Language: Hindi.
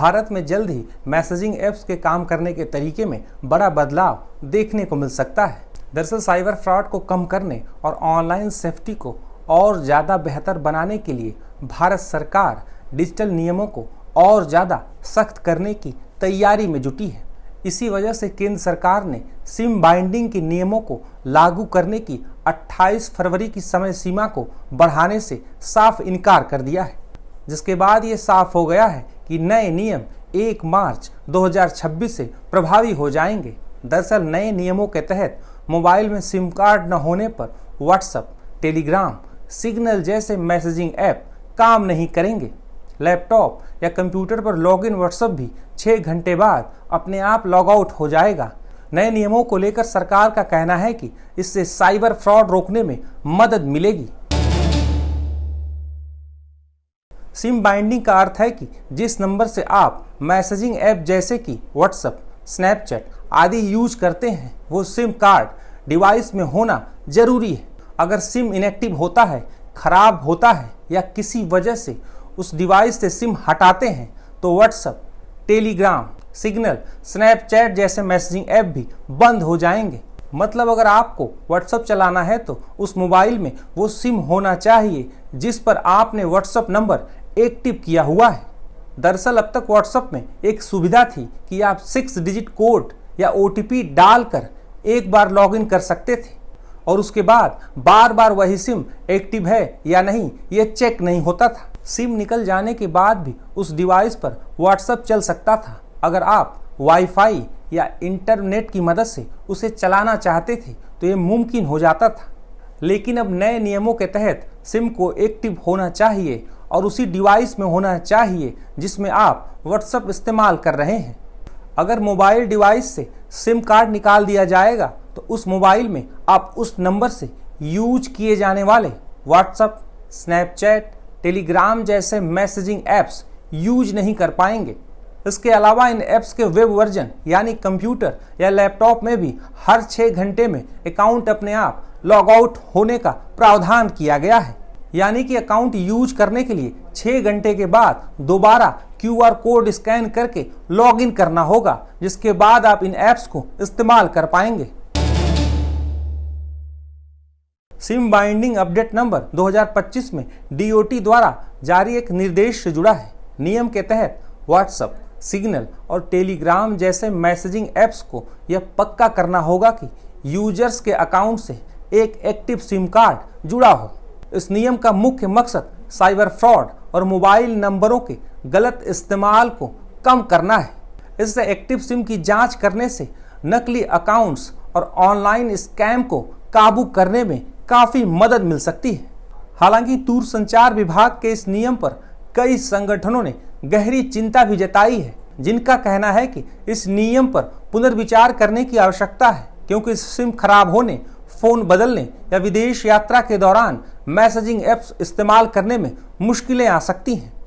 भारत में जल्द ही मैसेजिंग ऐप्स के काम करने के तरीके में बड़ा बदलाव देखने को मिल सकता है। दरअसल साइबर फ्रॉड को कम करने और ऑनलाइन सेफ्टी को और ज़्यादा बेहतर बनाने के लिए भारत सरकार डिजिटल नियमों को और ज़्यादा सख्त करने की तैयारी में जुटी है। इसी वजह से केंद्र सरकार ने सिम बाइंडिंग के नियमों को लागू करने की 28 फरवरी की समय सीमा को बढ़ाने से साफ इनकार कर दिया है, जिसके बाद ये साफ हो गया है कि नए नियम 1 मार्च 2026 से प्रभावी हो जाएंगे। दरअसल नए नियमों के तहत मोबाइल में सिम कार्ड न होने पर व्हाट्सएप, टेलीग्राम, सिग्नल जैसे मैसेजिंग ऐप काम नहीं करेंगे। लैपटॉप या कंप्यूटर पर लॉगिन व्हाट्सएप भी 6 घंटे बाद अपने आप लॉग आउट हो जाएगा। नए नियमों को लेकर सरकार का कहना है कि इससे साइबर फ्रॉड रोकने में मदद मिलेगी। सिम बाइंडिंग का अर्थ है कि जिस नंबर से आप मैसेजिंग ऐप जैसे कि व्हाट्सएप, स्नैपचैट आदि यूज करते हैं वो सिम कार्ड डिवाइस में होना जरूरी है। अगर सिम इनएक्टिव होता है, खराब होता है या किसी वजह से उस डिवाइस से सिम हटाते हैं तो व्हाट्सएप, टेलीग्राम, सिग्नल, स्नैपचैट जैसे मैसेजिंग ऐप भी बंद हो जाएंगे। मतलब अगर आपको व्हाट्सएप चलाना है तो उस मोबाइल में वो सिम होना चाहिए जिस पर आपने व्हाट्सएप नंबर एक्टिव किया हुआ है। दरअसल अब तक व्हाट्सएप में एक सुविधा थी कि आप 6 डिजिट कोड या OTP डालकर एक बार लॉगिन कर सकते थे और उसके बाद बार बार वही सिम एक्टिव है या नहीं ये चेक नहीं होता था। सिम निकल जाने के बाद भी उस डिवाइस पर व्हाट्सएप चल सकता था। अगर आप वाईफाई या इंटरनेट की मदद से उसे चलाना चाहते थे तो ये मुमकिन हो जाता था। लेकिन अब नए नियमों के तहत सिम को एक्टिव होना चाहिए और उसी डिवाइस में होना चाहिए जिसमें आप व्हाट्सएप इस्तेमाल कर रहे हैं। अगर मोबाइल डिवाइस से सिम कार्ड निकाल दिया जाएगा तो उस मोबाइल में आप उस नंबर से यूज किए जाने वाले व्हाट्सएप, स्नैपचैट, टेलीग्राम जैसे मैसेजिंग ऐप्स यूज नहीं कर पाएंगे। इसके अलावा इन ऐप्स के वेब वर्जन यानी कंप्यूटर या लैपटॉप में भी हर 6 घंटे में अकाउंट अपने आप लॉग आउट होने का प्रावधान किया गया है। यानी कि अकाउंट यूज करने के लिए 6 घंटे के बाद दोबारा QR कोड स्कैन करके लॉगिन करना होगा, जिसके बाद आप इन ऐप्स को इस्तेमाल कर पाएंगे। सिम बाइंडिंग अपडेट नंबर 2025 में DOT द्वारा जारी एक निर्देश से जुड़ा है। नियम के तहत व्हाट्सएप, सिग्नल और टेलीग्राम जैसे मैसेजिंग ऐप्स को यह पक्का करना होगा कि यूजर्स के अकाउंट से एक एक्टिव सिम कार्ड जुड़ा हो। इस नियम का मुख्य मकसद साइबर फ्रॉड और मोबाइल नंबरों के गलत इस्तेमाल को कम करना है। इससे एक्टिव सिम की जांच करने से नकली अकाउंट्स और ऑनलाइन स्कैम को काबू करने में काफ़ी मदद मिल सकती है। हालांकि दूरसंचार विभाग के इस नियम पर कई संगठनों ने गहरी चिंता भी जताई है, जिनका कहना है कि इस नियम पर पुनर्विचार करने की आवश्यकता है, क्योंकि सिम खराब होने, फ़ोन बदलने या विदेश यात्रा के दौरान मैसेजिंग ऐप्स इस्तेमाल करने में मुश्किलें आ सकती हैं।